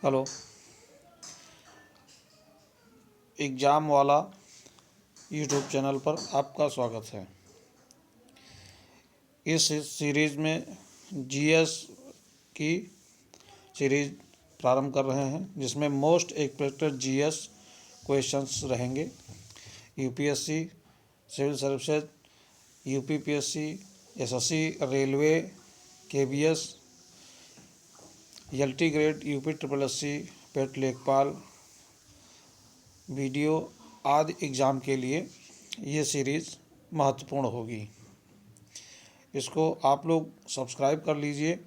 Hello. Exam वाला YouTube channel पर आपका स्वागत है। इस सीरीज़ में जीएस की सीरीज़ प्रारंभ कर रहे हैं, जिसमें मोस्ट एक्सपेक्टेड जीएस क्वेश्चंस रहेंगे। UPSC, civil services, UPPSC, SSC, railway, KBS, LT grade, UP triple SC, PET Lekhpal, video आदि एग्ज़ाम के लिए ये सीरीज़ महत्वपूर्ण होगी। इसको आप लोग सब्सक्राइब कर लीजिए,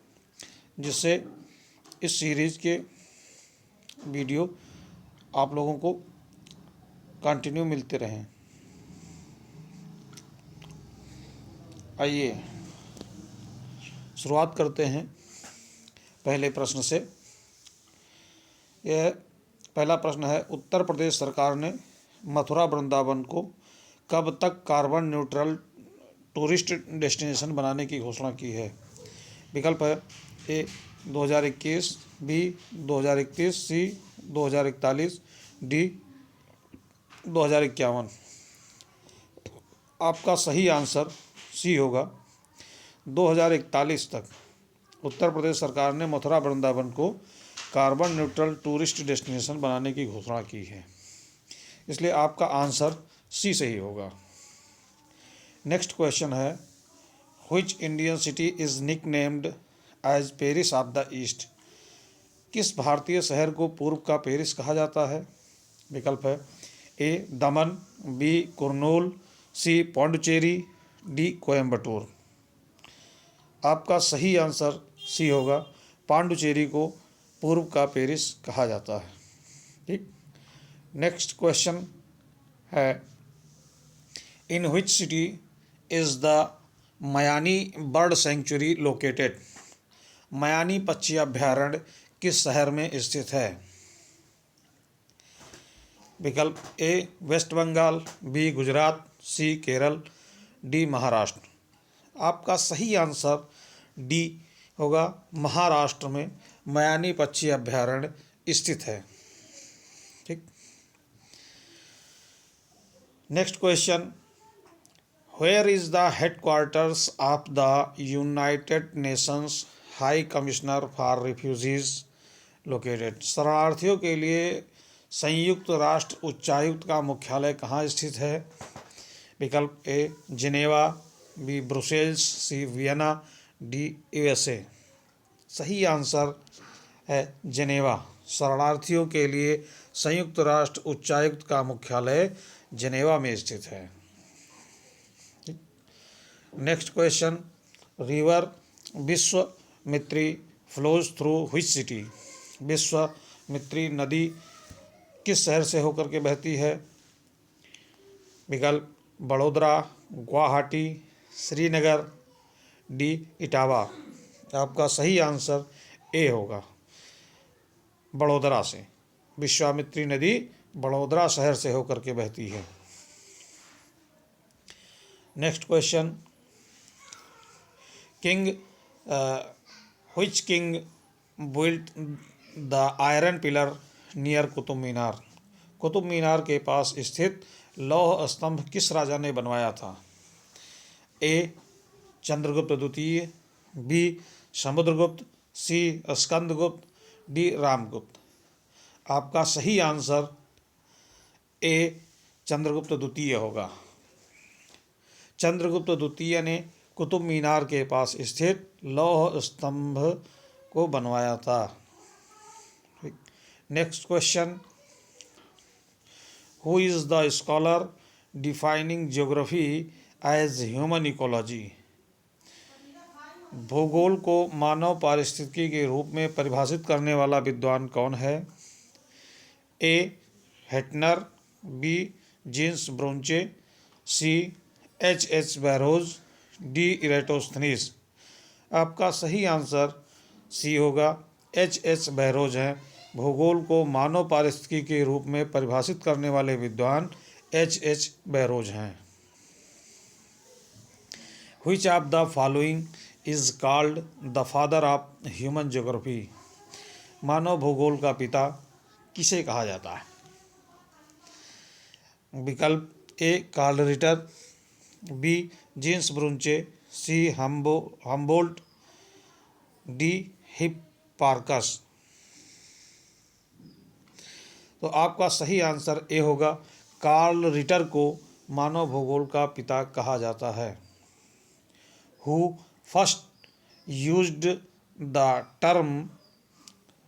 जिससे इस सीरीज़ के वीडियो आप लोगों को कंटिन्यू मिलते रहें। आइए शुरुआत करते हैं पहले प्रश्न से। यह पहला प्रश्न है, उत्तर प्रदेश सरकार ने मथुरा वृंदावन को कब तक कार्बन न्यूट्रल टूरिस्ट डेस्टिनेशन बनाने की घोषणा की है? विकल्प है ए 2021, बी 2031, सी 2041, डी 2051। आपका सही आंसर सी होगा। 2041 तक उत्तर प्रदेश सरकार ने मथुरा वृंदावन को कार्बन न्यूट्रल टूरिस्ट डेस्टिनेशन बनाने की घोषणा की है, इसलिए आपका आंसर सी सही होगा। नेक्स्ट क्वेश्चन है, which Indian city is nicknamed as Paris of the east? किस भारतीय शहर को पूर्व का पेरिस कहा जाता है? विकल्प है ए दमन, बी कुर्नूल, सी पौंडुचेरी, डी कोयम्बटूर। आपका सही आंसर सी होगा। पांडुचेरी को पूर्व का पेरिस कहा जाता है। ठीक। नेक्स्ट क्वेश्चन है, in which city is the Mayani bird sanctuary located? Mayani पक्षी अभ्यारण्य किस शहर में स्थित है? विकल्प ए वेस्ट बंगाल, बी गुजरात, सी केरल, डी महाराष्ट्र। आपका सही आंसर डी होगा। महाराष्ट्र में मयानी पक्षी अभ्यारण्य स्थित है। ठीक। Next question, where is the headquarters of the United Nations high commissioner for refugees located? शरणार्थियों के लिए संयुक्त राष्ट्र उच्चायुक्त का मुख्यालय कहाँ स्थित है? विकल्प ए जिनेवा, बी ब्रुसेल्स, सी वियना, डी यूएसए। सही आंसर है जिनेवा। शरणार्थियों के लिए संयुक्त राष्ट्र उच्चायुक्त का मुख्यालय जिनेवा में स्थित है। Next question, river Vishwamitri flows through which city? Vishwamitri नदी किस शहर से होकर के बहती है? विकल्प बड़ोदरा, गुवाहाटी, श्रीनगर, डी इटावा। आपका सही आंसर ए होगा, बड़ोदरा से। विश्वामित्री नदी बड़ोदरा शहर से होकर के बहती है। Next question, king which king built the iron pillar near Qutub Minar? Qutub Minar के पास स्थित लौह स्तंभ किस राजा ने बनवाया था? ए चंद्रगुप्त द्वितीय, बी समुद्रगुप्त, सी स्कंदगुप्त, डी रामगुप्त। आपका सही आंसर ए चंद्रगुप्त द्वितीय होगा। चंद्रगुप्त द्वितीय ने कुतुब मीनार के पास स्थित लौह स्तंभ को बनवाया था। Next question, who is the scholar defining geography as human ecology? भूगोल को मानव पारिस्थितिकी के रूप में परिभाषित करने वाला विद्वान कौन है? A Hettner, B Jean Brunhes, C H Barrows, D Eratosthenes. आपका सही आंसर सी होगा। एच बैरोज हैं। भूगोल को मानव पारिस्थितिकी के रूप में परिभाषित करने वाले विद्वान एच बैरोज हैं। Which of the following is called the father of human geography? मानव भूगोल का पिता किसे कहा जाता है? विकल्प A Carl Ritter, B Jean Brunhes, C Humboldt, D Hipparchus. तो आपका सही आंसर ए होगा, कार्ल रिटर को मानव भूगोल का पिता कहा जाता है। Who first used the term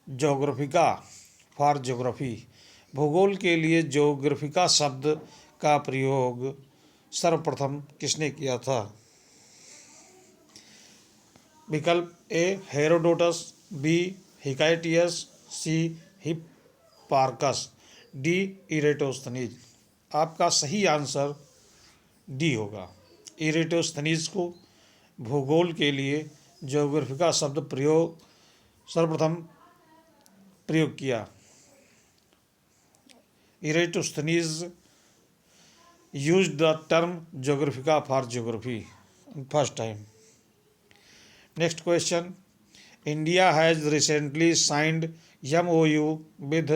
geographica for geography, भूगोल के लिए ज्योग्राफिका शब्द का प्रयोग सर्वप्रथम किसने किया था? विकल्प ए हेरोडोटस, बी हिकाइटियस, सी हिप्पार्कस, डी इरेटोस्थनीज। आपका सही आंसर डी होगा। इरेटोस्थनीज को भूगोल के लिए ज्योग्राफिका शब्द सर्वप्रथम प्रयोग किया। Eratosthenes used the term geographica for geography first time. Next question, India has recently signed MOU with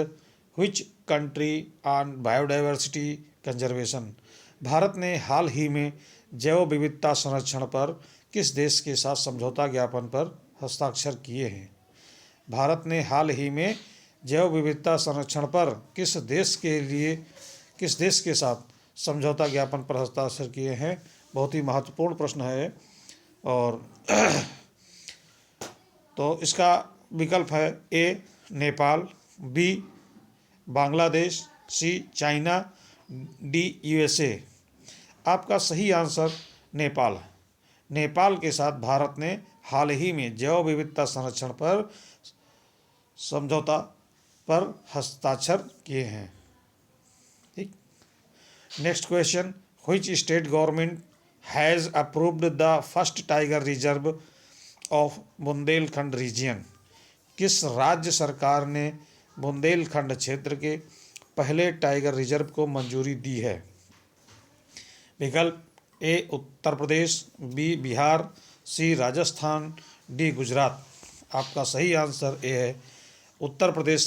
which country on biodiversity conservation, Bharat ने हाल ही में जैव विविधता संरक्षण पर किस देश के साथ समझौता ज्ञापन पर हस्ताक्षर किए हैं? भारत ने हाल ही में जैव विविधता संरक्षण पर किस देश के साथ समझौता ज्ञापन पर हस्ताक्षर किए हैं? बहुत ही महत्वपूर्ण प्रश्न है। और तो इसका विकल्प है ए नेपाल, बी बांग्लादेश, सी चाइना, डी USA। आपका सही आंसर नेपाल है। नेपाल के साथ भारत ने हाल ही में जैव विविधता संरक्षण पर समझौता पर हस्ताक्षर किए हैं। ठीक। Next question, which state government has approved the first tiger reserve of Bundelkhand region, किस राज्य सरकार ने बुंदेलखंड क्षेत्र के पहले टाइगर रिजर्व को मंजूरी दी है? विकल्प ए उत्तर प्रदेश, बी बिहार, सी राजस्थान, डी गुजरात। आपका सही आंसर ए है, उत्तर प्रदेश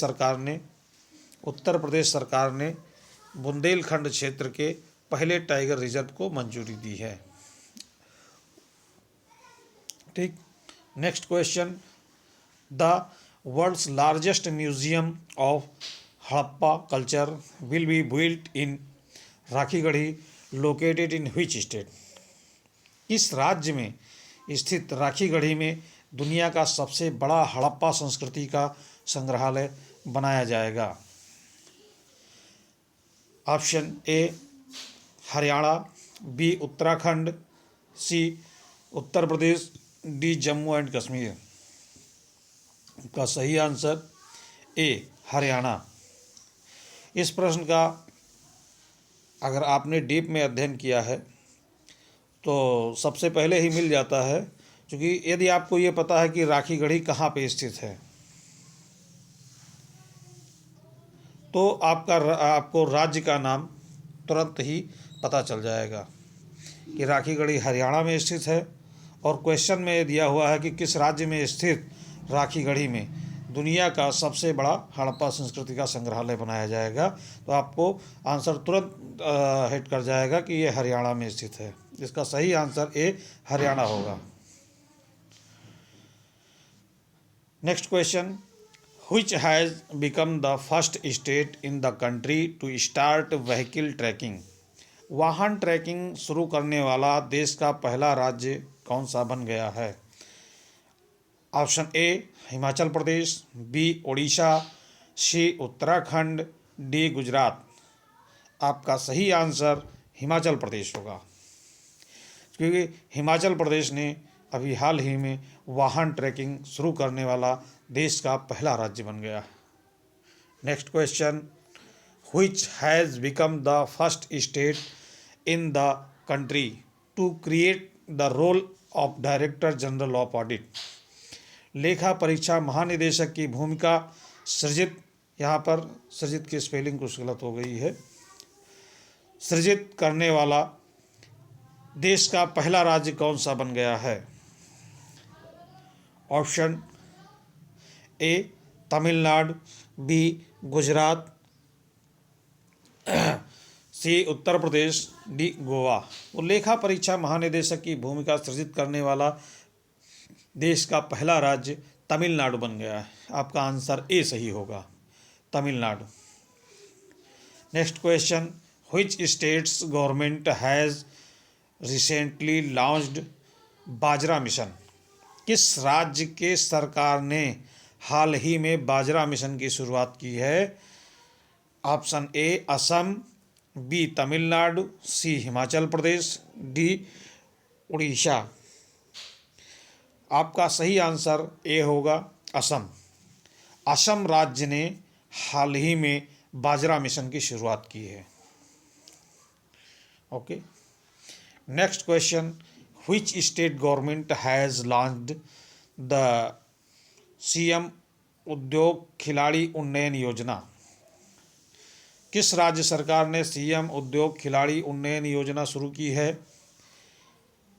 सरकार ने बुंदेलखंड क्षेत्र के पहले टाइगर रिजर्व को मंजूरी दी है। ठीक। Next question, the world's largest museum of Harappa culture will be built in Rakhigarhi located in which state, किस राज्य में स्थित राखीगढ़ी में दुनिया का सबसे बड़ा हड़प्पा संस्कृति का संग्रहालय बनाया जाएगा? Option a Haryana, b Uttarakhand, c Uttar Pradesh, d Jammu and Kashmir. का सही आंसर ए हरियाणा। इस प्रश्न का अगर आपने डीप में अध्ययन किया है तो सबसे पहले ही मिल जाता है, क्योंकि यदि आपको ये पता है कि राखीगढ़ी कहाँ पे स्थित है तो आपको राज्य का नाम तुरंत ही पता चल जाएगा कि राखीगढ़ी हरियाणा में स्थित है। और क्वेश्चन में दिया हुआ है कि किस राज्य में स्थित राखीगढ़ी में दुनिया का सबसे बड़ा हड़प्पा संस्कृति का संग्रहालय बनाया जाएगा, तो आपको आंसर तुरंत हिट कर जाएगा कि ये हरियाणा में स्थित है। इसका सही आंसर ए हरियाणा होगा। Next question, which has become the first state in the country to start vehicle tracking, वाहन ट्रैकिंग शुरू करने वाला देश का पहला राज्य कौन सा बन गया है? Option a Himachal Pradesh, b Odisha, c Uttarakhand, d Gujarat. आपका सही आंसर हिमाचल प्रदेश होगा, क्योंकि हिमाचल प्रदेश ने अभी हाल ही में वाहन ट्रैकिंग शुरू करने वाला देश का पहला राज्य बन गया। Next question, which has become the first state in the country to create the role of director general of audit, लेखा परीक्षा महानिदेशक की भूमिका सृजित, यहाँ पर सृजित की स्पेलिंग कुछ गलत हो गई है, सृजित करने वाला देश का पहला राज्य कौन सा बन गया है? Option a Tamil Nadu, b Gujarat, c Uttar Pradesh, d Goa. तो लेखा परीक्षा महानिदेशक की भूमिका सृजित करने वाला देश का पहला राज्य तमिलनाडु बन गया है। आपका आंसर ए सही होगा, Tamil Nadu. Next question, which states government has recently launched bajra mission? किस राज्य के सरकार ने हाल ही में बाजरा मिशन की शुरुआत की है? Option a Assam, b Tamil Nadu, c Himachal Pradesh, d Orissa. आपका सही आंसर ए होगा, असम। असम राज्य ने हाल ही में बाजरा मिशन की शुरुआत की है। Okay. Next question, which state government has launched the CM उद्योग खिलाड़ी उन्नयन योजना? किस राज्य सरकार ने सीएम उद्योग खिलाड़ी उन्नयन योजना शुरू की है?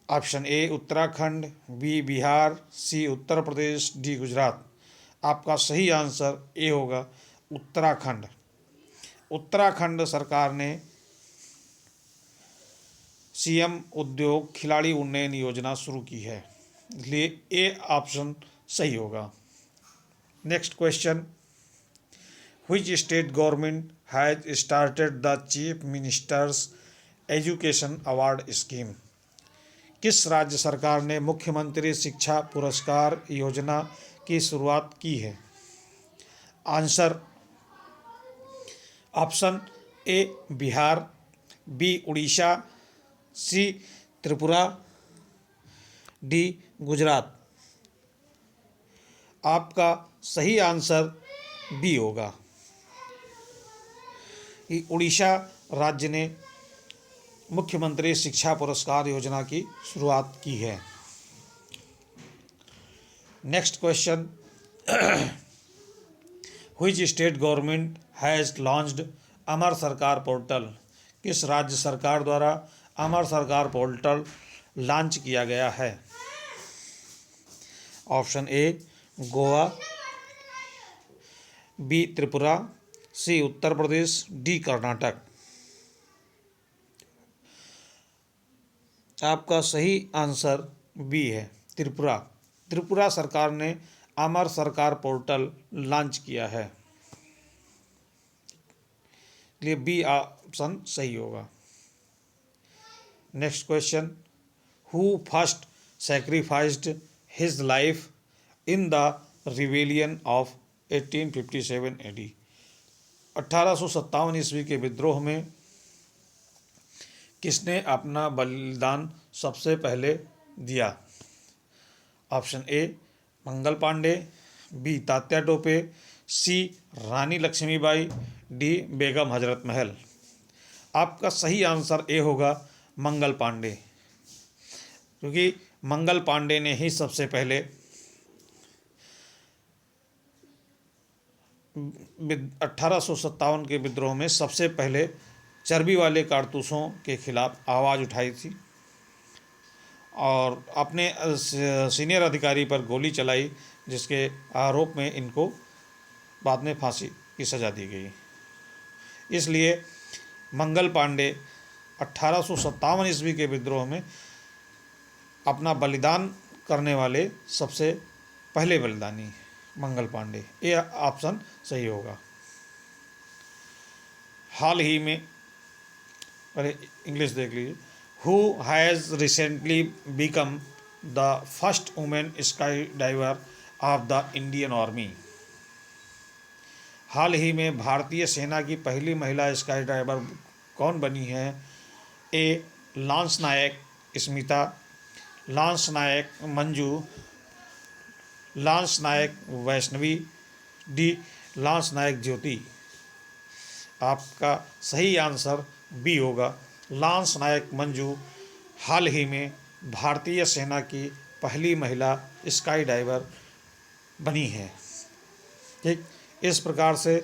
Option a Uttarakhand, b Bihar, c Uttar Pradesh, d Gujarat. आपका सही आंसर ए होगा, उत्तराखंड। उत्तराखंड सरकार ने सीएम उद्योग खिलाड़ी उन्नयन योजना शुरू की है, इसलिए ए ऑप्शन सही होगा। Next question, which state government has started the chief ministers education award scheme? किस राज्य सरकार ने मुख्यमंत्री शिक्षा पुरस्कार योजना की शुरुआत की है? Answer option a Bihar, b Orissa, c Tripura, d Gujarat. आपका सही आंसर बी होगा, उड़ीसा राज्य ने मुख्यमंत्री शिक्षा पुरस्कार योजना की शुरुआत की है। Next question, which state government has launched Amar Sarkar portal? किस राज्य सरकार द्वारा अमर सरकार पोर्टल लॉन्च किया गया है? Option a Goa, b Tripura, c Uttar Pradesh, d Karnataka. आपका सही आंसर बी है, त्रिपुरा। त्रिपुरा सरकार ने अमर सरकार पोर्टल लॉन्च किया है, इसलिए बी ऑप्शन सही होगा। Next question, who first sacrificed his life in the rebellion of 1857 AD? 1857 ईस्वी के विद्रोह में किसने अपना बलिदान सबसे पहले दिया? Option A Mangal Pandey, B Tatya Tope, C Rani Laxmibai, D Begum Hazrat Mahal. आपका सही आंसर ए होगा, मंगल पांडे, क्योंकि मंगल पांडे ने ही सबसे पहले 1857 के विद्रोह में सबसे पहले चर्बी वाले कारतूसों के खिलाफ आवाज़ उठाई थी और अपने सीनियर अधिकारी पर गोली चलाई, जिसके आरोप में इनको बाद में फांसी की सज़ा दी गई। इसलिए मंगल पांडे 1857 ईस्वी के विद्रोह में अपना बलिदान करने वाले सबसे पहले बलिदानी मंगल पांडे। ये ऑप्शन सही होगा। हाल ही में, अरे इंग्लिश देख लीजिए, who has recently become the first women sky diver of the Indian army? हाल ही में भारतीय सेना की पहली महिला स्काई डाइवर कौन बनी है? ए लांस नायक स्मिता, लांस नायक मंजू, लांस नायक वैष्णवी, डी लांस नायक ज्योति। आपका सही आंसर बी होगा, लांस नायक मंजू हाल ही में भारतीय सेना की पहली महिला स्काई डाइवर बनी है। ठीक, इस प्रकार से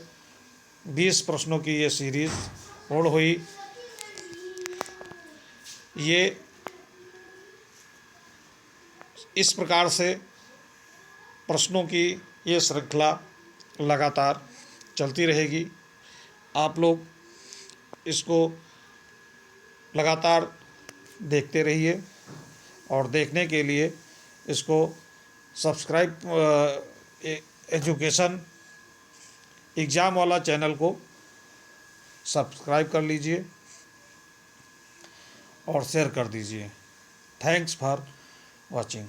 20 प्रश्नों की ये सीरीज़ पूर्ण हुई। ये इस प्रकार से प्रश्नों की ये श्रृंखला लगातार चलती रहेगी। आप लोग इसको लगातार देखते रहिए और देखने के लिए इसको सब्सक्राइब एजुकेशन एग्ज़ाम वाला चैनल को सब्सक्राइब कर लीजिए और शेयर कर दीजिए। Thanks for watching.